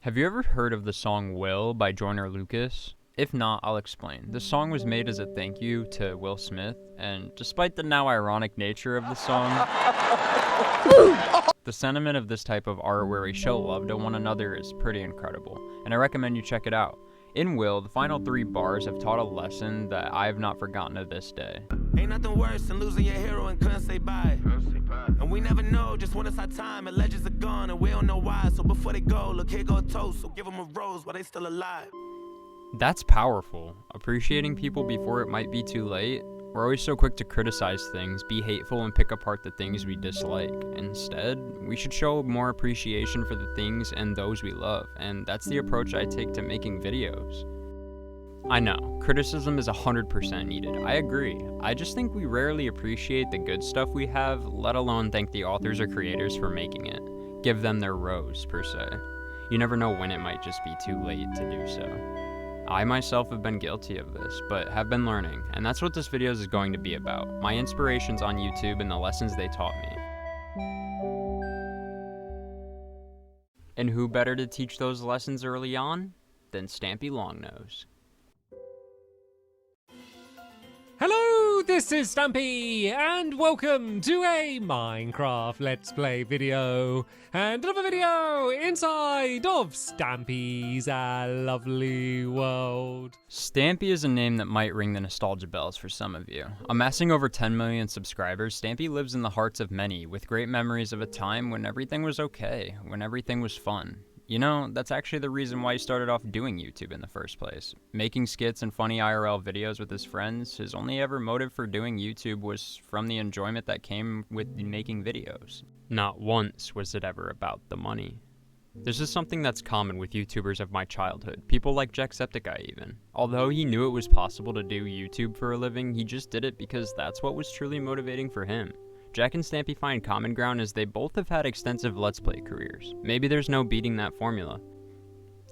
Have you ever heard of the song Will by Joyner Lucas? If not, I'll explain. This song was made as a thank you to Will Smith, and despite the now ironic nature of the song, the sentiment of this type of art where we show love to one another is pretty incredible, and I recommend you check it out. In Will, the final 3 bars have taught a lesson that I have not forgotten to this day. Ain't nothing worse than losing your hero and couldn't say bye. And we never know just when it's our time, and legends are gone and we don't know why. So before they go, look, here go a toast, so give them a rose while they still alive. That's powerful. Appreciating people before it might be too late. We're always so quick to criticize things, be hateful, and pick apart the things we dislike. Instead, we should show more appreciation for the things and those we love, and that's the approach I take to making videos. I know, criticism is 100% needed. I agree. I just think we rarely appreciate the good stuff we have, let alone thank the authors or creators for making it. Give them their rose, per se. You never know when it might just be too late to do so. I myself have been guilty of this, but have been learning, and that's what this video is going to be about. My inspirations on YouTube and the lessons they taught me. And who better to teach those lessons early on than Stampy Longnose? Hello, this is Stampy, and welcome to a Minecraft Let's Play video, and another video inside of Stampy's lovely world. Stampy is a name that might ring the nostalgia bells for some of you. Amassing over 10 million subscribers, Stampy lives in the hearts of many, with great memories of a time when everything was okay, when everything was fun. You know, that's actually the reason why he started off doing YouTube in the first place. Making skits and funny IRL videos with his friends, his only ever motive for doing YouTube was from the enjoyment that came with making videos. Not once was it ever about the money. This is something that's common with YouTubers of my childhood, people like Jacksepticeye even. Although he knew it was possible to do YouTube for a living, he just did it because that's what was truly motivating for him. Jack and Stampy find common ground as they both have had extensive Let's Play careers. Maybe there's no beating that formula.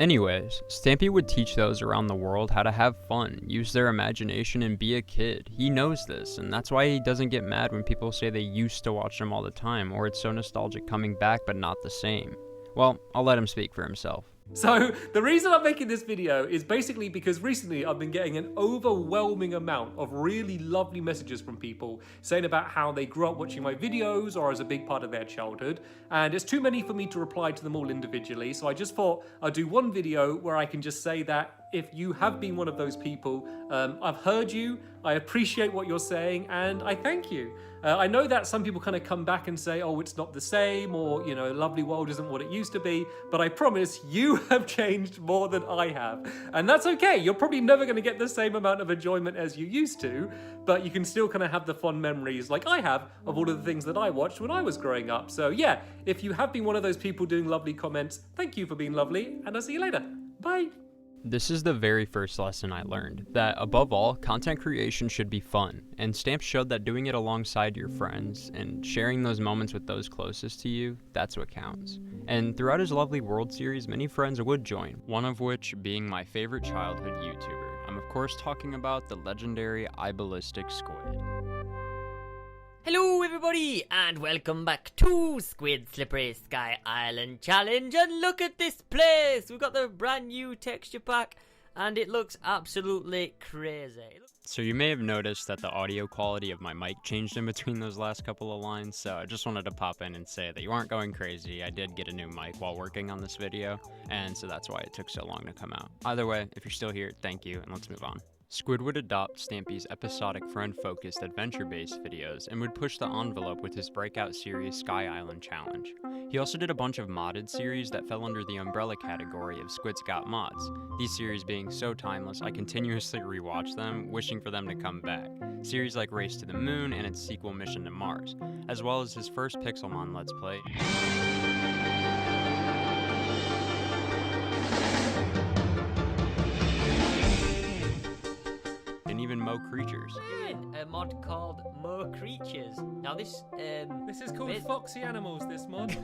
Anyways, Stampy would teach those around the world how to have fun, use their imagination, and be a kid. He knows this, and that's why he doesn't get mad when people say they used to watch him all the time, or it's so nostalgic coming back but not the same. Well, I'll let him speak for himself. So, the reason I'm making this video is basically because recently I've been getting an overwhelming amount of really lovely messages from people saying about how they grew up watching my videos or as a big part of their childhood, and it's too many for me to reply to them all individually, so I just thought I'd do one video where I can just say that if you have been one of those people, I've heard you, I appreciate what you're saying, and I thank you. I know that some people kind of come back and say, oh, it's not the same, or, you know, lovely world isn't what it used to be, but I promise you have changed more than I have. And that's okay. You're probably never going to get the same amount of enjoyment as you used to, but you can still kind of have the fond memories like I have of all of the things that I watched when I was growing up. So yeah, if you have been one of those people doing lovely comments, thank you for being lovely, and I'll see you later. Bye. This is the very first lesson I learned, that above all, content creation should be fun, and Stamp showed that doing it alongside your friends and sharing those moments with those closest to you, that's what counts. And throughout his lovely World Series, many friends would join, one of which being my favorite childhood YouTuber. I'm of course talking about the legendary iBallisticSquid. Hello everybody, and welcome back to Squid Slippery Sky Island Challenge, and look at this place! We've got the brand new texture pack, and it looks absolutely crazy. So you may have noticed that the audio quality of my mic changed in between those last couple of lines, so I just wanted to pop in and say that you aren't going crazy. I did get a new mic while working on this video, and so that's why it took so long to come out. Either way, if you're still here, thank you, and let's move on. Squid would adopt Stampy's episodic friend-focused adventure-based videos and would push the envelope with his breakout series Sky Island Challenge. He also did a bunch of modded series that fell under the umbrella category of Squid's Got Mods, these series being so timeless I continuously rewatch them, wishing for them to come back. Series like Race to the Moon and its sequel Mission to Mars, as well as his first Pixelmon Let's Play. And even Mo Creatures. What are you doing? mod called Mo Creatures. Now this This is called Foxy Animals, this mod.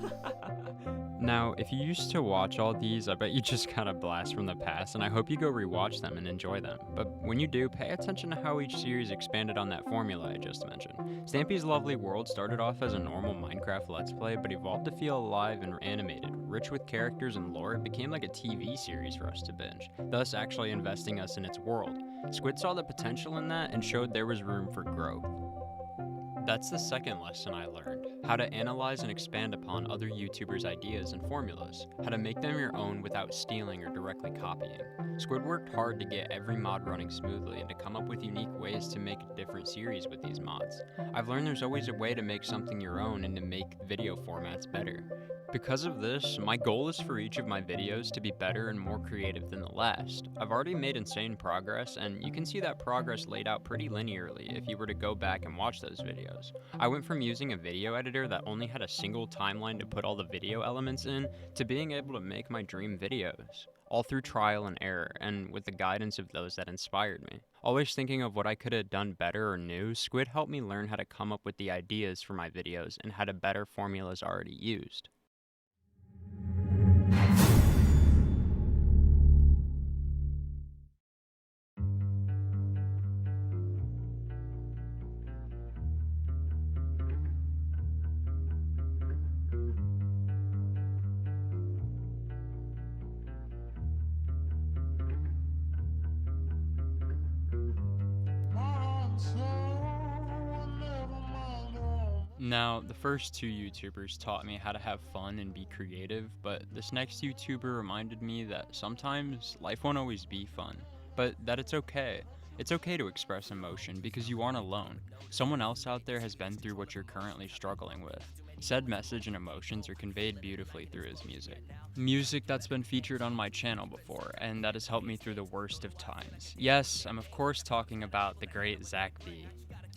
Now, if you used to watch all these, I bet you just got a blast from the past, and I hope you go rewatch them and enjoy them. But when you do, pay attention to how each series expanded on that formula I just mentioned. Stampy's Lovely World started off as a normal Minecraft Let's Play, but evolved to feel alive and animated. Rich with characters and lore, it became like a TV series for us to binge, thus actually investing us in its world. Squid saw the potential in that and showed there was room for growth. That's the second lesson I learned, how to analyze and expand upon other YouTubers' ideas and formulas, how to make them your own without stealing or directly copying. Squid worked hard to get every mod running smoothly and to come up with unique ways to make a different series with these mods. I've learned there's always a way to make something your own and to make video formats better. Because of this, my goal is for each of my videos to be better and more creative than the last. I've already made insane progress, and you can see that progress laid out pretty linearly if you were to go back and watch those videos. I went from using a video editor that only had a single timeline to put all the video elements in, to being able to make my dream videos. All through trial and error, and with the guidance of those that inspired me. Always thinking of what I could have done better or new, Squid helped me learn how to come up with the ideas for my videos and how to better formulas already used. Now, the first two YouTubers taught me how to have fun and be creative, but this next YouTuber reminded me that sometimes life won't always be fun, but that it's okay. It's okay to express emotion because you aren't alone. Someone else out there has been through what you're currently struggling with. Said message and emotions are conveyed beautifully through his music. Music that's been featured on my channel before, and that has helped me through the worst of times. Yes, I'm of course talking about the great Zach B.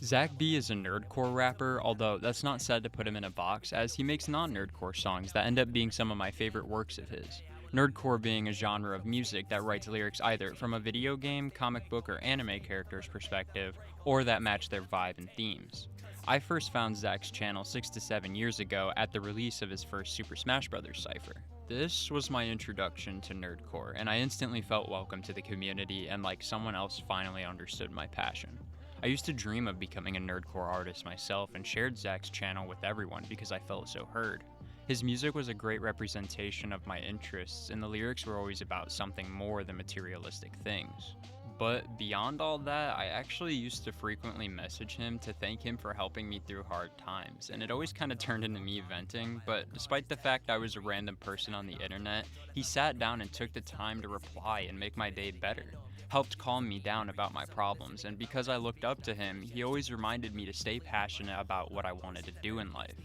Zach B is a nerdcore rapper, although that's not said to put him in a box, as he makes non-nerdcore songs that end up being some of my favorite works of his. Nerdcore being a genre of music that writes lyrics either from a video game, comic book, or anime character's perspective, or that match their vibe and themes. I first found Zach's channel 6 to 7 years ago at the release of his first Super Smash Bros. Cypher. This was my introduction to nerdcore, and I instantly felt welcome to the community and like someone else finally understood my passion. I used to dream of becoming a nerdcore artist myself and shared Zach's channel with everyone because I felt so heard. His music was a great representation of my interests, and the lyrics were always about something more than materialistic things. But beyond all that, I actually used to frequently message him to thank him for helping me through hard times, and it always kind of turned into me venting, but despite the fact I was a random person on the internet, he sat down and took the time to reply and make my day better. Helped calm me down about my problems, and because I looked up to him, he always reminded me to stay passionate about what I wanted to do in life.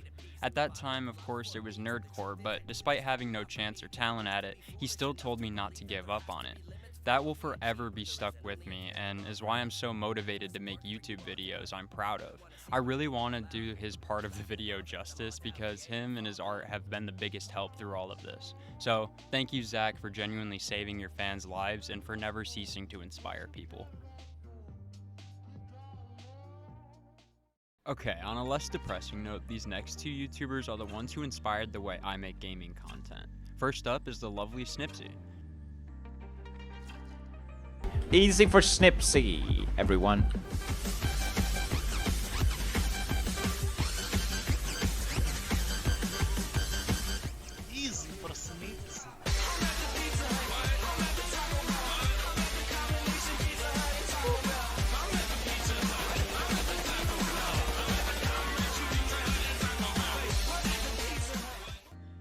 At that time, of course, it was nerdcore, but despite having no chance or talent at it, he still told me not to give up on it. That will forever be stuck with me, and is why I'm so motivated to make YouTube videos I'm proud of. I really want to do his part of the video justice because him and his art have been the biggest help through all of this. So, thank you, Zach, for genuinely saving your fans' lives and for never ceasing to inspire people. Okay, on a less depressing note, these next two YouTubers are the ones who inspired the way I make gaming content. First up is the lovely Snipzy. Easy for Snipzy, everyone. Easy for Snipzy.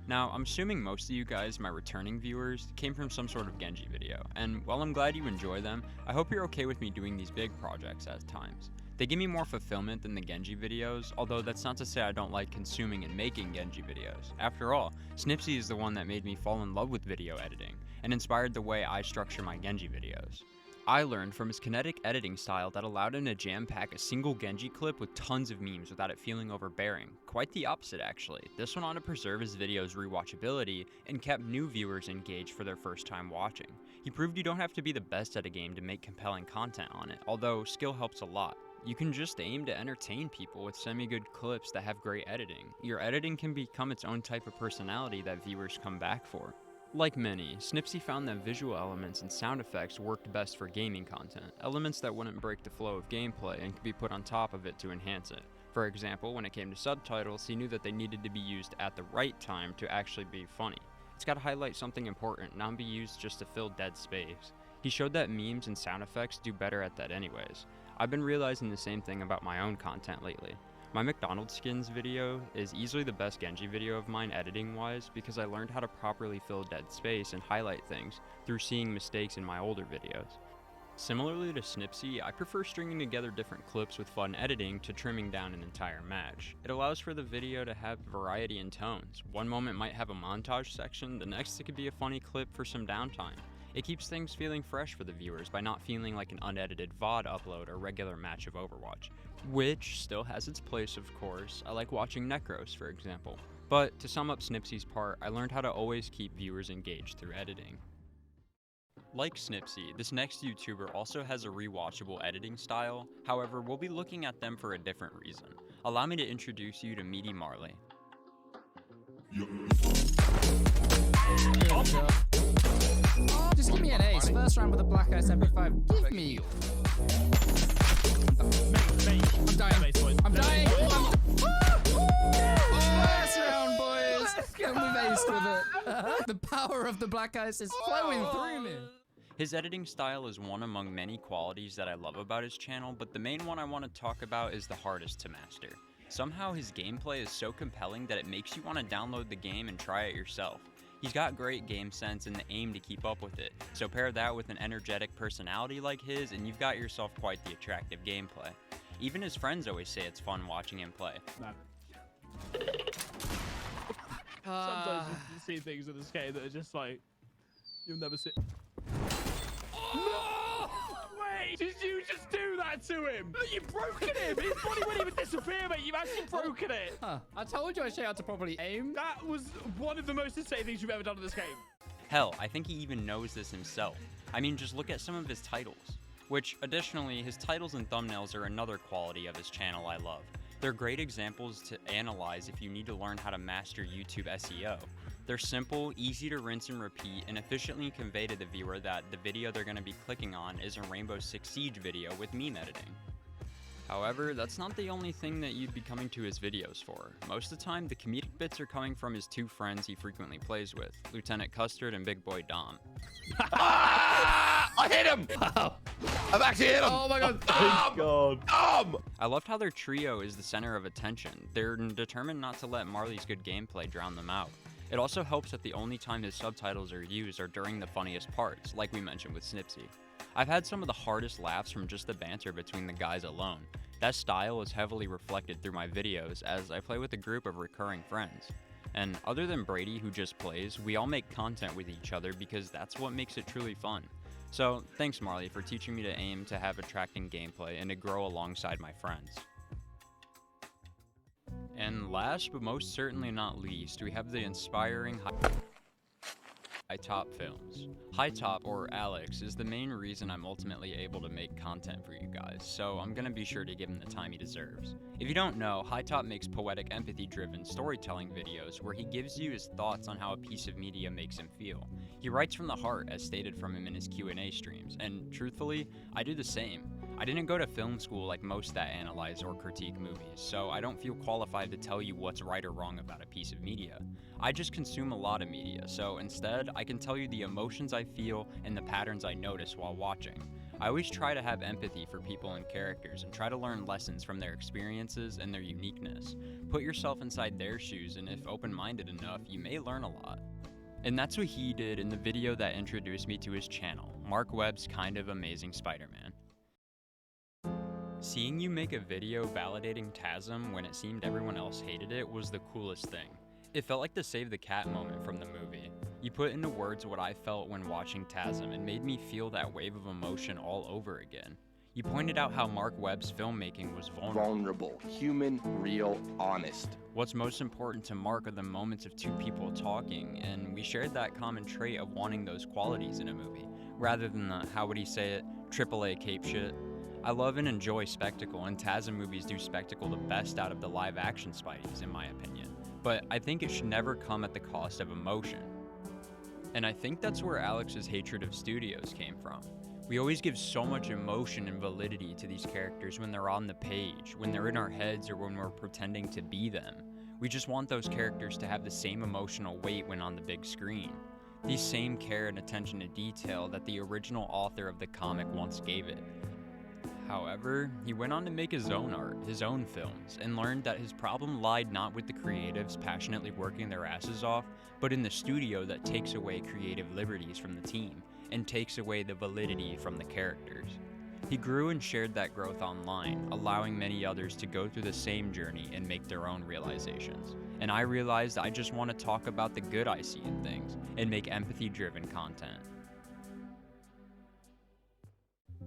Now, I'm assuming most of you guys, my returning viewers, came from some sort of Genji video, and while I'm glad you enjoy them, I hope you're okay with me doing these big projects at times. They give me more fulfillment than the Genji videos, although that's not to say I don't like consuming and making Genji videos. After all, Snipzy is the one that made me fall in love with video editing, and inspired the way I structure my Genji videos. I learned from his kinetic editing style that allowed him to jam-pack a single Genji clip with tons of memes without it feeling overbearing. Quite the opposite, actually. This went on to preserve his video's rewatchability and kept new viewers engaged for their first time watching. He proved you don't have to be the best at a game to make compelling content on it, although skill helps a lot. You can just aim to entertain people with semi-good clips that have great editing. Your editing can become its own type of personality that viewers come back for. Like many, Snipzy found that visual elements and sound effects worked best for gaming content, elements that wouldn't break the flow of gameplay and could be put on top of it to enhance it. For example, when it came to subtitles, he knew that they needed to be used at the right time to actually be funny. It's gotta highlight something important, not be used just to fill dead space. He showed that memes and sound effects do better at that anyways. I've been realizing the same thing about my own content lately. My McDonald's skins video is easily the best Genji video of mine editing wise because I learned how to properly fill dead space and highlight things through seeing mistakes in my older videos. Similarly to Snipzy, I prefer stringing together different clips with fun editing to trimming down an entire match. It allows for the video to have variety in tones. One moment might have a montage section, the next it could be a funny clip for some downtime. It keeps things feeling fresh for the viewers by not feeling like an unedited VOD upload or regular match of Overwatch. Which still has its place, of course. I like watching Necros, for example. But to sum up Snipzy's part, I learned how to always keep viewers engaged through editing. Like Snipzy, this next YouTuber also has a rewatchable editing style. However, we'll be looking at them for a different reason. Allow me to introduce you to MeatyMarley. Just give me an ace. First round with a black ice every 5. Give me. I'm dying. I'm dying. Last round, boys. And we've aced with it. The power of the black ice is flowing through me. His editing style is one among many qualities that I love about his channel, but the main one I want to talk about is the hardest to master. Somehow his gameplay is so compelling that it makes you want to download the game and try it yourself. He's got great game sense and the aim to keep up with it, so pair that with an energetic personality like his and you've got yourself quite the attractive gameplay. Even his friends always say it's fun watching him play. Sometimes you see things in this game that are just like, you'll never see. No! Wait, did you just do that to him? You've broken him! His body wouldn't even disappear, mate. You've actually broken it. Huh. I told you I showed how to properly aim. That was one of the most insane things you've ever done in this game. Hell, I think he even knows this himself. I mean, just look at some of his titles. Which, additionally, his titles and thumbnails are another quality of his channel I love. They're great examples to analyze if you need to learn how to master YouTube SEO. They're simple, easy to rinse and repeat, and efficiently convey to the viewer that the video they're going to be clicking on is a Rainbow Six Siege video with meme editing. However, that's not the only thing that you'd be coming to his videos for. Most of the time, the comedic bits are coming from his two friends he frequently plays with, Lieutenant Custard and Big Boy Dom. I hit him! Wow. I've actually hit him! Oh my god. I loved how their trio is the center of attention. They're determined not to let Marley's good gameplay drown them out. It also helps that the only time his subtitles are used are during the funniest parts, like we mentioned with Snipzy. I've had some of the hardest laughs from just the banter between the guys alone. That style is heavily reflected through my videos as I play with a group of recurring friends. And other than Brady, who just plays, we all make content with each other because that's what makes it truly fun. So thanks Marley for teaching me to aim to have attracting gameplay and to grow alongside my friends. And last but most certainly not least, we have the inspiring HiTopFilms. HiTop, or Alex, is the main reason I'm ultimately able to make content for you guys, so I'm gonna be sure to give him the time he deserves. If you don't know, HiTop makes poetic, empathy-driven storytelling videos where he gives you his thoughts on how a piece of media makes him feel. He writes from the heart, as stated from him in his Q&A streams, and truthfully, I do the same. I didn't go to film school like most that analyze or critique movies, so I don't feel qualified to tell you what's right or wrong about a piece of media. I just consume a lot of media, so instead, I can tell you the emotions I feel and the patterns I notice while watching. I always try to have empathy for people and characters and try to learn lessons from their experiences and their uniqueness. Put yourself inside their shoes, and if open-minded enough, you may learn a lot. And that's what he did in the video that introduced me to his channel, Mark Webb's Kind of Amazing Spider-Man. Seeing you make a video validating TASM when it seemed everyone else hated it was the coolest thing. It felt like the Save the Cat moment from the movie. You put into words what I felt when watching TASM and made me feel that wave of emotion all over again. You pointed out how Mark Webb's filmmaking was vulnerable, human, real, honest. What's most important to Mark are the moments of two people talking, and we shared that common trait of wanting those qualities in a movie, rather than the, how would he say it, AAA cape shit. I love and enjoy spectacle, and TASM movies do spectacle the best out of the live-action Spideys, in my opinion. But I think it should never come at the cost of emotion. And I think that's where Alex's hatred of studios came from. We always give so much emotion and validity to these characters when they're on the page, when they're in our heads, or when we're pretending to be them. We just want those characters to have the same emotional weight when on the big screen. The same care and attention to detail that the original author of the comic once gave it. However, he went on to make his own art, his own films, and learned that his problem lied not with the creatives passionately working their asses off, but in the studio that takes away creative liberties from the team, and takes away the validity from the characters. He grew and shared that growth online, allowing many others to go through the same journey and make their own realizations. And I realized I just want to talk about the good I see in things, and make empathy-driven content.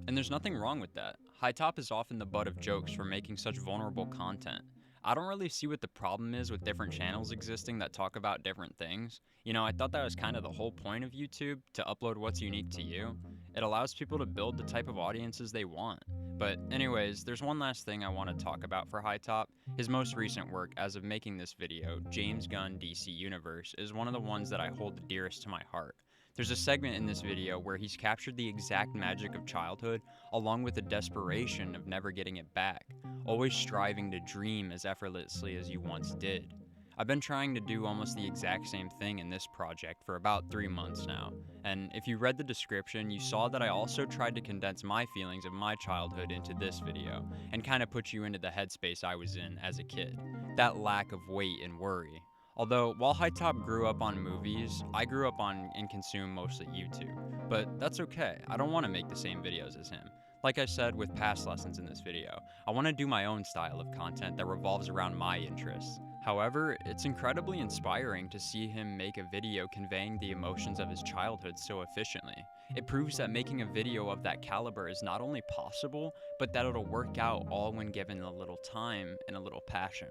And there's nothing wrong with that. HiTop is often the butt of jokes for making such vulnerable content. I don't really see what the problem is with different channels existing that talk about different things. You know, I thought that was kind of the whole point of YouTube, to upload what's unique to you. It allows people to build the type of audiences they want. But anyways, there's one last thing I want to talk about for HiTop. His most recent work as of making this video, James Gunn DC Universe, is one of the ones that I hold the dearest to my heart. There's a segment in this video where he's captured the exact magic of childhood, along with the desperation of never getting it back, always striving to dream as effortlessly as you once did. I've been trying to do almost the exact same thing in this project for about 3 months now, and if you read the description, you saw that I also tried to condense my feelings of my childhood into this video, and kind of put you into the headspace I was in as a kid. That lack of weight and worry. Although, while HiTop grew up on movies, I grew up on and consumed mostly YouTube. But that's okay, I don't want to make the same videos as him. Like I said with past lessons in this video, I want to do my own style of content that revolves around my interests. However, it's incredibly inspiring to see him make a video conveying the emotions of his childhood so efficiently. It proves that making a video of that caliber is not only possible, but that it'll work out all when given a little time and a little passion.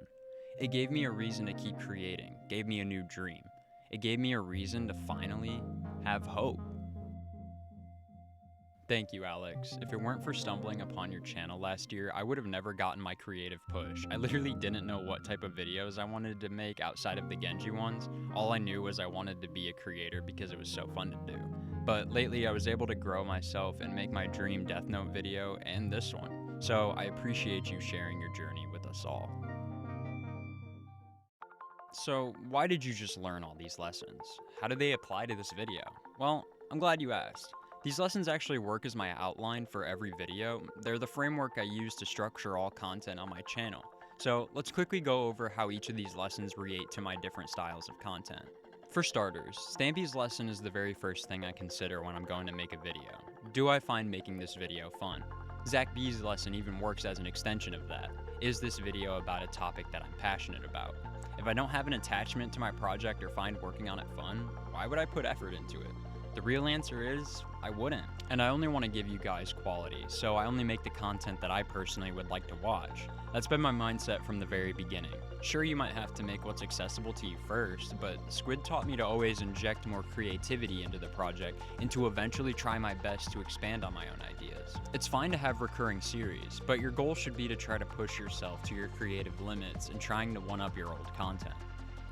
It gave me a reason to keep creating, gave me a new dream. It gave me a reason to finally have hope. Thank you, Alex. If it weren't for stumbling upon your channel last year, I would have never gotten my creative push. I literally didn't know what type of videos I wanted to make outside of the Genji ones. All I knew was I wanted to be a creator because it was so fun to do. But lately I was able to grow myself and make my dream Death Note video and this one. So I appreciate you sharing your journey with us all. So, why did you just learn all these lessons? How do they apply to this video? Well, I'm glad you asked. These lessons actually work as my outline for every video. They're the framework I use to structure all content on my channel. So, let's quickly go over how each of these lessons relate to my different styles of content. For starters, Stampy's lesson is the very first thing I consider when I'm going to make a video. Do I find making this video fun? ZachBoucher's lesson even works as an extension of that. Is this video about a topic that I'm passionate about? If I don't have an attachment to my project or find working on it fun, why would I put effort into it? The real answer is, I wouldn't. And I only want to give you guys quality, so I only make the content that I personally would like to watch. That's been my mindset from the very beginning. Sure, you might have to make what's accessible to you first, but Squid taught me to always inject more creativity into the project and to eventually try my best to expand on my own ideas. It's fine to have recurring series, but your goal should be to try to push yourself to your creative limits and trying to one-up your old content.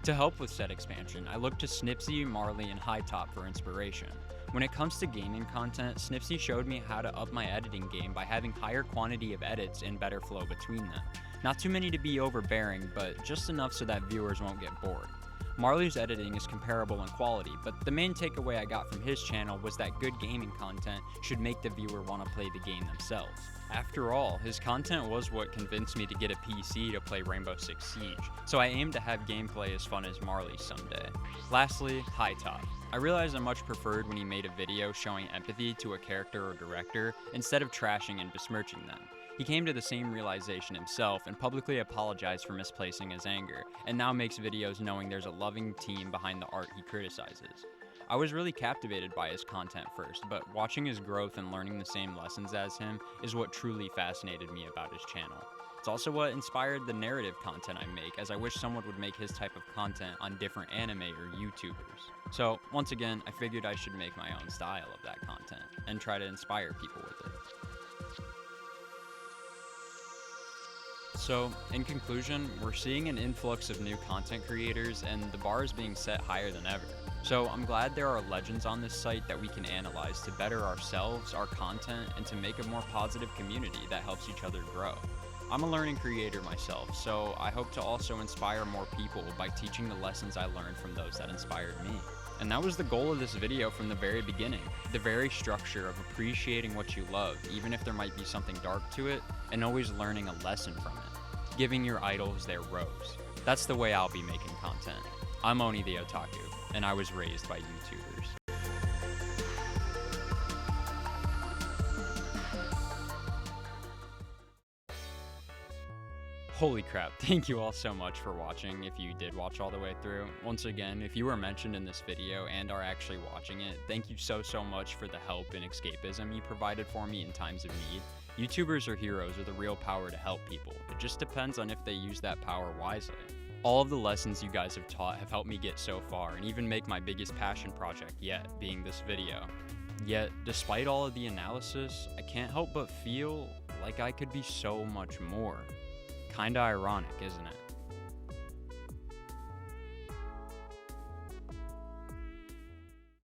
To help with said expansion, I look to Snipzy, Marley, and HiTop for inspiration. When it comes to gaming content, Snipzy showed me how to up my editing game by having higher quantity of edits and better flow between them. Not too many to be overbearing, but just enough so that viewers won't get bored. Marley's editing is comparable in quality, but the main takeaway I got from his channel was that good gaming content should make the viewer want to play the game themselves. After all, his content was what convinced me to get a PC to play Rainbow Six Siege, so I aim to have gameplay as fun as Marley someday. Lastly, HiTop. I realized I much preferred when he made a video showing empathy to a character or director instead of trashing and besmirching them. He came to the same realization himself and publicly apologized for misplacing his anger, and now makes videos knowing there's a loving team behind the art he criticizes. I was really captivated by his content first, but watching his growth and learning the same lessons as him is what truly fascinated me about his channel. It's also what inspired the narrative content I make, as I wish someone would make his type of content on different anime or YouTubers. So, once again, I figured I should make my own style of that content, and try to inspire people with it. So, in conclusion, we're seeing an influx of new content creators and the bar is being set higher than ever. So I'm glad there are legends on this site that we can analyze to better ourselves, our content, and to make a more positive community that helps each other grow. I'm a learning creator myself, so I hope to also inspire more people by teaching the lessons I learned from those that inspired me. And that was the goal of this video from the very beginning. The very structure of appreciating what you love, even if there might be something dark to it, and always learning a lesson from it. Giving your idols their rose. That's the way I'll be making content. I'm OniTheOtaku, and I was raised by YouTubers. Holy crap, thank you all so much for watching if you did watch all the way through. Once again, if you were mentioned in this video and are actually watching it, thank you so much for the help and escapism you provided for me in times of need. YouTubers are heroes with a real power to help people. It just depends on if they use that power wisely. All of the lessons you guys have taught have helped me get so far and even make my biggest passion project yet, being this video. Yet, despite all of the analysis, I can't help but feel like I could be so much more. Kinda ironic, isn't it?